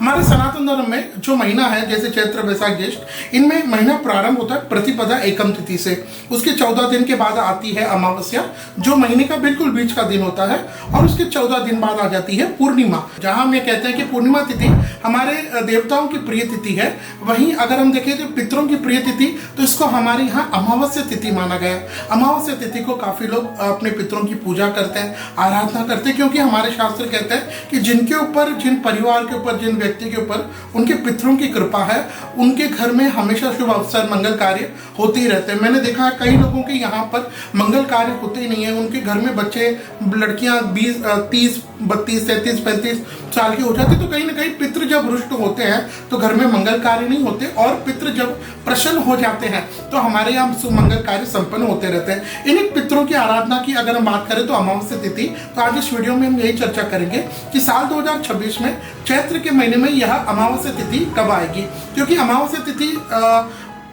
हमारे सनातन धर्म में जो महीना है, जैसे चैत्र वैशाख ज्येष्ठ, इनमें महीना प्रारंभ होता है प्रतिपदा एकम तिथि से। उसके 14 दिन के बाद आती है अमावस्या, जो महीने का बिल्कुल बीच का दिन होता है, और उसके 14 दिन बाद आ जाती है पूर्णिमा, जहां हम ये कहते हैं कि पूर्णिमा तिथि हमारे देवताओं की प्रिय तिथि है। वहीं अगर हम देखें तो पितरों की प्रिय तिथि, तो इसको हमारे यहाँ अमावस्या तिथि माना गया है। अमावस्या तिथि को काफी लोग अपने पितरों की पूजा करते हैं, आराधना करते हैं, क्योंकि हमारे शास्त्र कहते हैं कि जिनके ऊपर, जिन परिवार के ऊपर, जिन व्यक्ति के ऊपर उनके पितरों की कृपा है, उनके घर में हमेशा शुभ अवसर, मंगल कार्य होते ही रहते हैं। मैंने देखा है कई लोगों के यहाँ पर मंगल कार्य होते ही नहीं है, उनके घर में बच्चे, लड़कियां 20, 30, 32, 33, 35 साल की हो जाती, तो कहीं ना कहीं पितृ जब रुष्ट होते हैं तो घर में मंगल कार्य नहीं होते, और पितृ जब प्रसन्न हो जाते हैं तो हमारे यहाँ सुमंगल कार्य संपन्न होते रहते हैं। इन पितरों की आराधना की अगर हम बात करें तो अमावस्या तिथि, तो आज इस वीडियो में हम यही चर्चा करेंगे कि साल 2026 में चैत्र के महीने में यह अमावस्या तिथि कब आएगी। क्योंकि अमावस्या तिथि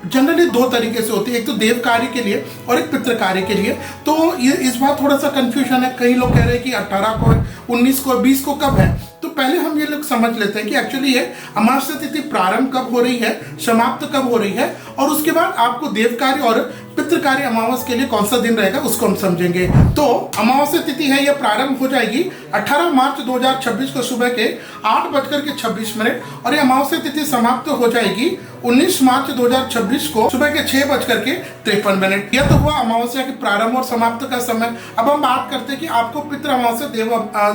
जनरली दो तरीके से होती है, एक तो देव कार्य के लिए और एक पितृ कार्य के लिए। तो ये इस बार थोड़ा सा कंफ्यूजन है, कई लोग कह रहे हैं कि 18 को है, 19 को, 20 को कब है। तो पहले हम ये लोग समझ लेते हैं कि एक्चुअली ये अमावस्या तिथि प्रारंभ कब हो रही है, समाप्त कब हो रही है, और उसके बाद आपको देव कार्य और पितृ कार्य अमावस्या के लिए कौन सा दिन रहेगा उसको हम समझेंगे। तो अमावस्या तिथि है, यह प्रारंभ हो जाएगी 18 मार्च 2026 को सुबह के 8:26, और ये अमावस्या तिथि समाप्त हो जाएगी 19 मार्च 2026 को सुबह के 6:53। यह तो हुआ अमावस्या के प्रारंभ और समाप्त का समय। अब हम बात करते हैं कि आपको पितृ अमावस्या,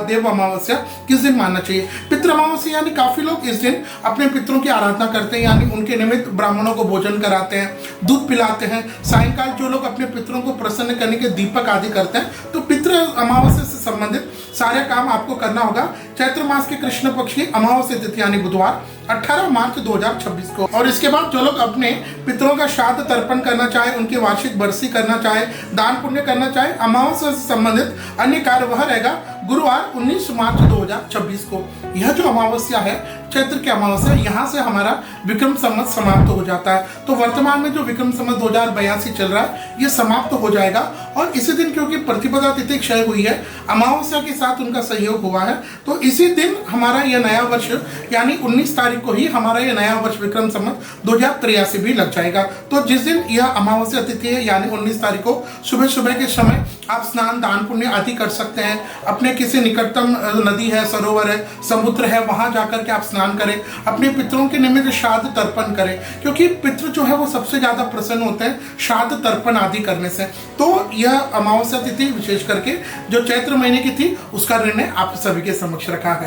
देव अमावस्या किस दिन मानना चाहिए। पितृ अमावस्या यानी काफी लोग इस दिन अपने पितरों की आराधना करते हैं, यानी उनके निमित्त ब्राह्मणों को भोजन कराते हैं, दूध पिलाते हैं। सायंकाल जो लोग अपने पितरों को प्रसन्न करने के दीपक आदि करते हैं। तो पितृ अमावस्या से संबंधित सारे काम आपको करना होगा चैत्र मास के कृष्ण पक्ष की अमावस्या तिथि यानी बुधवार 18 मार्च 2026 को। और इसके बाद जो लोग अपने पितरों का श्राद्ध तर्पण करना चाहे, उनकी वार्षिक बरसी करना चाहे, दान पुण्य करना चाहे, अमावस्या से संबंधित अन्य कार्य वह रहेगा गुरुवार 19 मार्च 2026 को। यह जो अमावस्या है, चैत्र की अमावस्या, यहाँ से हमारा विक्रम संवत समाप्त हो जाता है। तो वर्तमान में जो विक्रम संवत 2082 चल रहा है, ये समाप्त हो जाएगा। और इसी दिन क्योंकि प्रतिपदा तिथि क्षय हुई है, अमावस्या के साथ उनका संयोग हुआ है, तो इसी दिन हमारा यह नया वर्ष यानी 19 तारीख को ही हमारा यह नया वर्ष विक्रम संवत 2083 भी लग जाएगा। तो जिस दिन यह अमावस्या तिथि है यानी 19 तारीख को सुबह सुबह के समय आप स्नान, दान पुण्य आदि कर सकते हैं। अपने किसी निकटतम नदी है, सरोवर है, समुद्र है, वहां जाकर के आप स्नान करें, अपने पितरों के निमित्त श्राद्ध तर्पण करें, क्योंकि पितृ जो है वो सबसे ज्यादा प्रसन्न होते हैं श्राद्ध तर्पण आदि करने से। तो यह अमावस्या तिथि विशेष करके जो चैत्र महीने की थी, उसका निर्णय आप सभी के समक्ष रखा है।